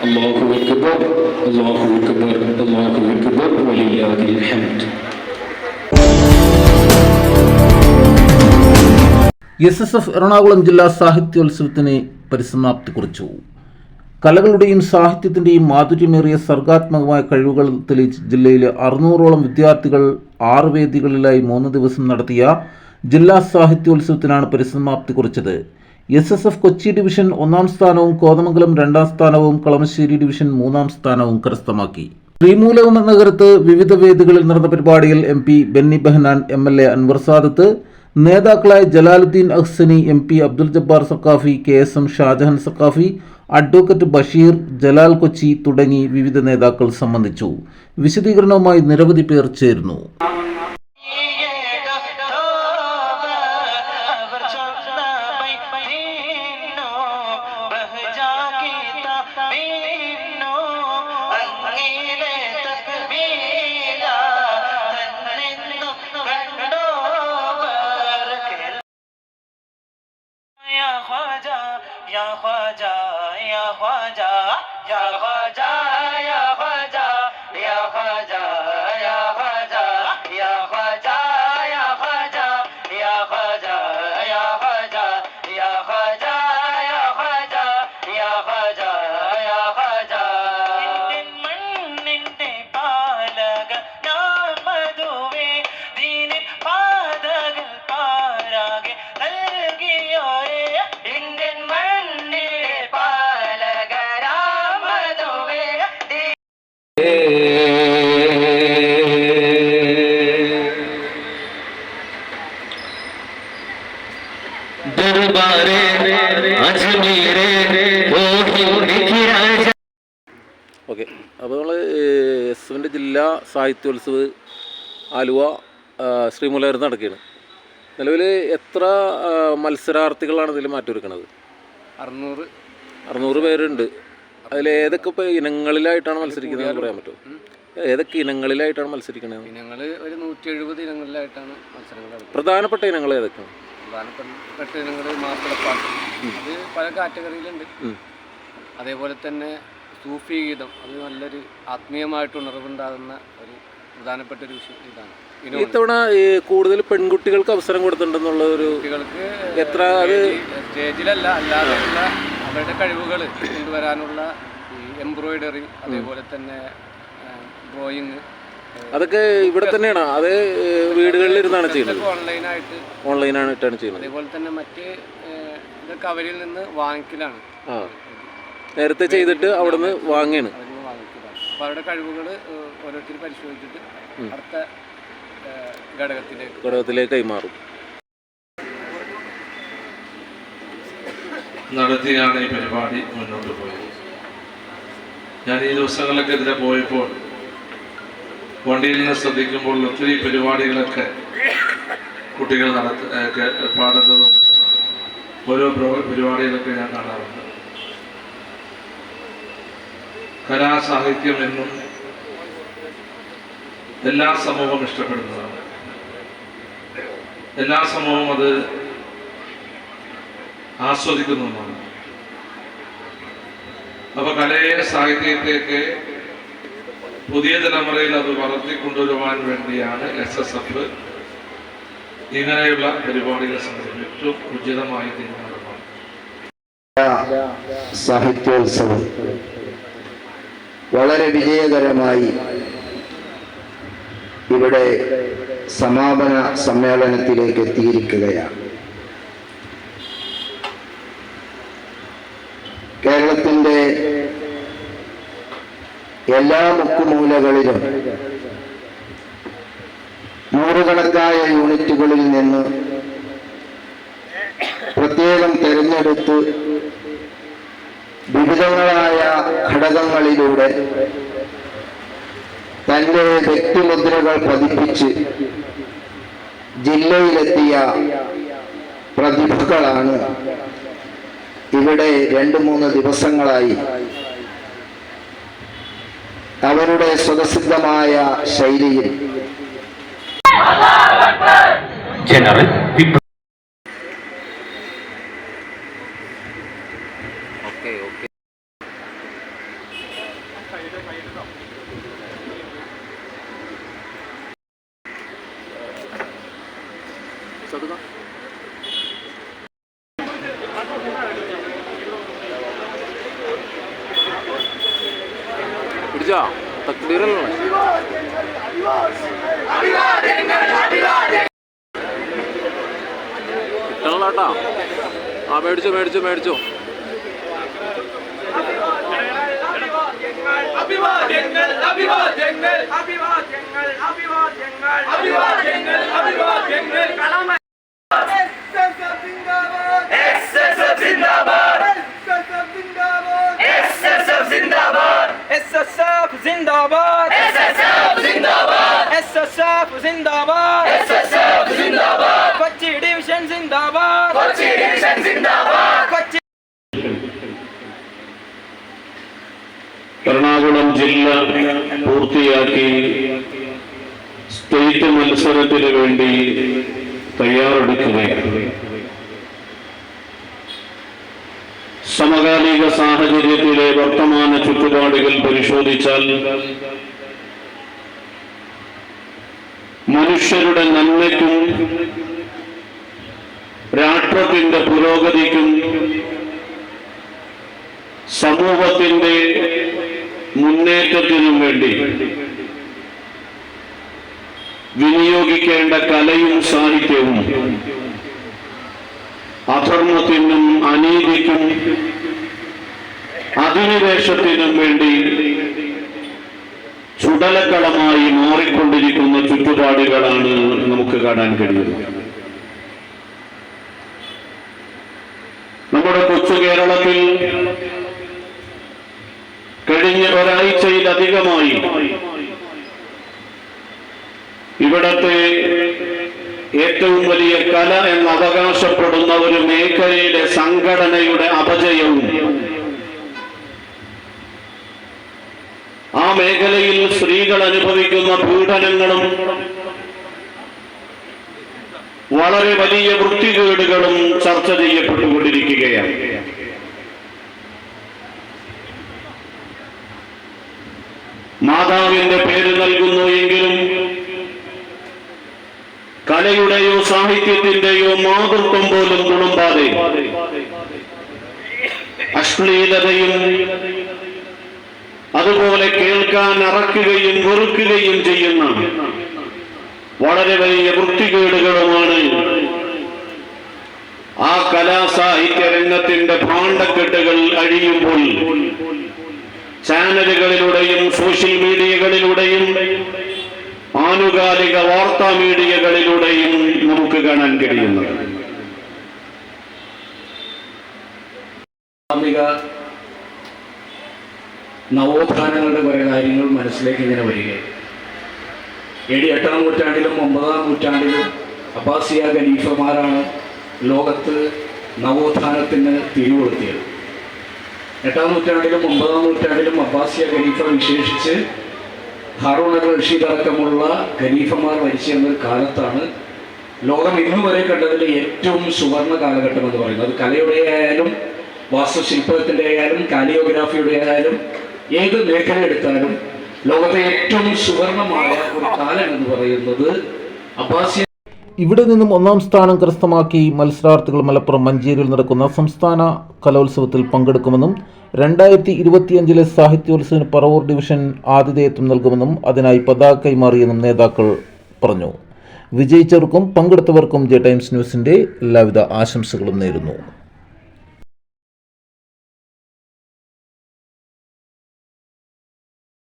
الله أكبر الله أكبر الله أكبر ولله الحمد. SSF Ernakulam ജില്ലാ സാഹിത്യോത്സവത്തിന് പരിസമാപ്തി കുറിച്ചു. കലകളുടെയും സാഹിത്യത്തിൻ്റെയും മാധുര്യമേറിയ സർഗാത്മകമായ കഴിവുകൾ തെളിയിച്ച് ജില്ലയിലെ 600ഓളം വിദ്യാർത്ഥികൾ 6 വേദികളിലായി 3 ദിവസം നടത്തിയ ജില്ലാ സാഹിത്യോത്സവത്തിനാണ് പരിസമാപ്തി കുറിച്ചത്. SSF കൊച്ചി ഡിവിഷൻ 1-ാം സ്ഥാനവും കോതമംഗലം 2-ാം സ്ഥാനവും കളമശ്ശേരി ഡിവിഷൻ 3-ാം സ്ഥാനവും കരസ്ഥമാക്കി. ശ്രീമൂലം നഗരത്ത് വിവിധ വേദികളിൽ നടന്ന പരിപാടിയിൽ MP ബെന്നി ബെഹനാൻ, MLA അൻവർ സാദത്ത്, നേതാക്കളായ Jalaluddin Ahsani, MP Abdul Jabbar Saqafi, KSM Shajahan Saqafi, advocate Basheer, Jalal Kochi തുടങ്ങി വിവിധ നേതാക്കൾ സംബന്ധിച്ചു. വിശദീകരണവുമായി നിരവധി പേർ ചേർന്നു. या ख्वाजा या ख्वाजा या ख्वाजा या ख्वाजा या ख्वाजा या ख्वाजा या ख्वाजा या ख्वाजा या ख्वाजा या ख्वाजा या ख्वाजा या ख्वाजा या ख्वाजा या ख्वाजा मन्निन्टे पालग नामदुवे दीन पादग पारागे നൽകിയോരേ ഇന്ത്യൻ മണ്ണിലെ പാലകരാമതുവേ ദർബാരെ അജ്മീരെ ഓക്കെ, അപ്പോൾ നമ്മൾ എസ്എഫിൻ്റെ ജില്ലാ സാഹിത്യോത്സവ് ആലുവ ശ്രീമൂലകരത്ത് നടക്കുകയാണ്. നിലവിൽ എത്ര മത്സരാർത്ഥികളാണ് ഇതിൽ മാറ്റിവെക്കുന്നത്? 600 പേരുണ്ട്. അതിൽ ഏതൊക്കെ ഇപ്പോൾ ഇനങ്ങളിലായിട്ടാണ് മത്സരിക്കുന്നത് പറയാൻ പറ്റുമോ? ഏതൊക്കെ ഇനങ്ങളിലായിട്ടാണ് മത്സരിക്കുന്നത്? ഇനങ്ങൾ ഒരു 170 ഇനങ്ങളിലായിട്ടാണ് മത്സരങ്ങൾ. പ്രധാനപ്പെട്ട ഇനങ്ങൾ ഏതൊക്കെയാണ്? പ്രധാനപ്പെട്ട ഇനങ്ങൾ മാപ്പിളപ്പാട്ട്, അത് പല കാറ്റഗറിയിലുണ്ട്. അതേപോലെ തന്നെ സൂഫി ഗീതം, അത് നല്ലൊരു ആത്മീയമായിട്ട് ഉണർവുണ്ടാകുന്ന ഒരു പ്രധാനപ്പെട്ട ഒരു ഇതാണ്. ഇത്തവണ കൂടുതൽ പെൺകുട്ടികൾക്ക് അവസരം കൊടുത്തിട്ടുണ്ടെന്നുള്ള ഒരു കുട്ടികൾക്ക് എത്ര അത് സ്റ്റേജിലല്ല അല്ലാതെയുള്ള അവരുടെ കഴിവുകൾ കൊണ്ടുവരാനുള്ള ഈ എംബ്രോയിഡറി, അതേപോലെ തന്നെ ഡ്രോയിങ്, അതൊക്കെ ഇവിടെ തന്നെയാണ്. അത് വീടുകളിൽ ഇരുന്നാണ് ചെയ്യുന്നത്, ഓൺലൈനായിട്ടാണ് ചെയ്യുന്നത്. അതേപോലെ തന്നെ മറ്റ് ഇതൊക്കെ അവരിൽ നിന്ന് വാങ്ങിക്കലാണ്. നേരത്തെ ചെയ്തിട്ട് അവിടെ നിന്ന് വാങ്ങിയാണ്. അപ്പോൾ അവരുടെ കഴിവുകൾ ഓരോരുത്തർ പരിശോധിച്ചിട്ട് അടുത്ത ഘടകത്തിലേക്ക് കൈമാറും. നടത്തിയാണ് ഈ പരിപാടി മുന്നോട്ട് പോയത്. ഞാൻ ഈ ദിവസങ്ങളിലൊക്കെ ഇതിലെ പോയപ്പോൾ വണ്ടിയിൽ നിന്ന് ശ്രദ്ധിക്കുമ്പോൾ ഒത്തിരി പരിപാടികളൊക്കെ കുട്ടികൾ പാടുന്നതും ഓരോ പരിപാടികളൊക്കെ ഞാൻ കാണാറുണ്ട്. കലാസാഹിത്യം എന്നും എല്ലാ സമൂഹവും ഇഷ്ടപ്പെടുന്നതാണ്. എല്ലാ സമൂഹവും അത് ആസ്വദിക്കുന്നതാണ്. അപ്പൊ കലയെ സാഹിത്യത്തെയൊക്കെ പുതിയ തലമുറയിൽ അത് വളർത്തിക്കൊണ്ടുവരുവാൻ വേണ്ടിയാണ് SSF ഇങ്ങനെയുള്ള പരിപാടികൾ സംബന്ധിച്ച് ഏറ്റവും ഉചിതമായ തീരുമാനമാണ്. സാഹിത്യോത്സവം വളരെ വിജയകരമായി ഇവിടെ സമാപന സമ്മേളനത്തിലേക്ക് എത്തിയിരിക്കുകയാണ്. കേരളത്തിൻ്റെ എല്ലാ മുക്കുമൂലകളിലും നൂറുകണക്കായ യൂണിറ്റുകളിൽ നിന്ന് പ്രത്യേകം തിരഞ്ഞെടുത്ത് വിവിധങ്ങളായ ഘടകങ്ങളിലൂടെ തൻ്റെ വ്യക്തിമുദ്രകൾ പതിപ്പിച്ച് ജില്ലയിലെത്തിയ പ്രതിഭകളാണ് ഇവിടെ 2-3 ദിവസങ്ങളായി അവരുടെ സ്വതസിദ്ധമായ ശൈലിയിൽ ജനറൽ മേടിച്ചാ തക്ബീറല്ലേ കിട്ടണല്ലോട്ടാ. ആ മേടിച്ചോ മേടിച്ചോ മേടിച്ചോ. അഭിവാദ്യങ്ങൾ അഭിവാദ്യങ്ങൾ അഭിവാദ്യങ്ങൾ അഭിവാദ്യങ്ങൾ അഭിവാദ്യങ്ങൾ അഭിവാദ്യങ്ങൾ SSF जिंदाबाद SSF जिंदाबाद SSF जिंदाबाद SSF जिंदाबाद SSF जिंदाबाद SSF जिंदाबाद കൊച്ചി ഡിവിഷൻ जिंदाबाद കൊച്ചി ഡിവിഷൻ जिंदाबाद കൊച്ചി. എറണാകുളം ജില്ല പൂർത്തിയാക്കി സ്റ്റേറ്റ് മത്സരത്തിന് വേണ്ടി തയ്യാറെടുക്കുകയാണ്. സമകാലിക സാഹചര്യത്തിലെ വർത്തമാന ചുറ്റുപാടുകൾ പരിശോധിച്ചാൽ മനുഷ്യരുടെ നന്മയ്ക്കും രാഷ്ട്രത്തിന്റെ പുരോഗതിക്കും സമൂഹത്തിന്റെ മുന്നേറ്റത്തിനും വേണ്ടി വിനിയോഗിക്കേണ്ട കലയും സാഹിത്യവും അധർമ്മത്തിനും അനീതിക്കും അധിനിവേശത്തിനും വേണ്ടി ചുടലക്കളമായി മാറിക്കൊണ്ടിരിക്കുന്ന ചുറ്റുപാടുകളാണ് നമുക്ക് കാണാൻ കഴിയുന്നത്. നമ്മുടെ കൊച്ചു കേരളത്തിൽ കഴിഞ്ഞ ഒരാഴ്ചയിലധികമായി ഇവിടത്തെ ഏറ്റവും വലിയ കല എന്ന് അവകാശപ്പെടുന്ന ഒരു മേഖലയിലെ സംഘടനയുടെ അപജയവും ആ മേഖലയിൽ സ്ത്രീകൾ അനുഭവിക്കുന്ന പീഡനങ്ങളും വളരെ വലിയ വൃത്തികേടുകളും ചർച്ച ചെയ്യപ്പെട്ടുകൊണ്ടിരിക്കുകയാണ്. മാതാവിന്റെ പേര് നൽകുന്നു എങ്കിലും കലയുടെയോ സാഹിത്യത്തിന്റെയോ മാതൃത്വം പോലും തുളുമ്പാതെ അശ്ലീലതയും അതുപോലെ കേൾക്കാൻ അറക്കുകയും വെറുക്കുകയും ചെയ്യുന്ന വളരെ വലിയ വൃത്തികേടുകളുമാണ് ആ കലാസാഹിത്യ രംഗത്തിന്റെ ഭാണ്ഡക്കെട്ടുകൾ അഴിയുമ്പോൾ ചാനലുകളിലൂടെയും സോഷ്യൽ മീഡിയകളിലൂടെയും ആനുകാലിക വാർത്താ മീഡിയകളിലൂടെയും നമുക്ക് കാണാൻ കഴിയുന്നത്. ഇസ്ലാമിക നവോത്ഥാനങ്ങളുടെ കുറേ കാര്യങ്ങൾ മനസ്സിലേക്ക് ഇങ്ങനെ വരികയാണ്. AD 8-ാം നൂറ്റാണ്ടിലും 9-ാം നൂറ്റാണ്ടിലും അബ്ബാസിയ ഖലീഫമാരാണ് ലോകത്ത് നവോത്ഥാനത്തിന് തിരികൊളുത്തിയത്. 8-ാം നൂറ്റാണ്ടിലും 9-ാം നൂറ്റാണ്ടിലും അബ്ബാസിയ ഖലീഫ വിശേഷിച്ച് ഹാറൂൺ റഷീദ് അടക്കമുള്ള ഖലീഫമാർ ഭരിച്ചിരുന്ന കാലത്താണ് ലോകം ഇന്നു വരെ കണ്ടതിൽ ഏറ്റവും സുവർണ കാലഘട്ടം എന്ന് പറയുന്നത്. അത് കലയുടെ ആയാലും വാസ്തുശില്പത്തിൻ്റെ ആയാലും കാലിയോഗ്രാഫിയുടെ ആയാലും ഏത് മേഖല എടുത്താലും ലോകത്തെ ഏറ്റവും സുവർണമായ ഒരു കാലം എന്ന് പറയുന്നത് അബ്ബാസിയ. ഇവിടെ നിന്നും 1-ാം സ്ഥാനം കരസ്ഥമാക്കി മത്സരാർത്ഥികൾ മലപ്പുറം മഞ്ചേരിയിൽ നടക്കുന്ന സംസ്ഥാന കലോത്സവത്തിൽ പങ്കെടുക്കുമെന്നും 2025 സാഹിത്യോത്സവത്തിന് പറവൂർ ഡിവിഷൻ ആതിഥേയത്വം നൽകുമെന്നും അതിനായി പതാക കൈമാറിയെന്നും നേതാക്കൾ പറഞ്ഞു. വിജയിച്ചവർക്കും പങ്കെടുത്തവർക്കും ജെ ടൈംസ് ന്യൂസിൻ്റെ എല്ലാവിധ ആശംസകളും നേരുന്നു.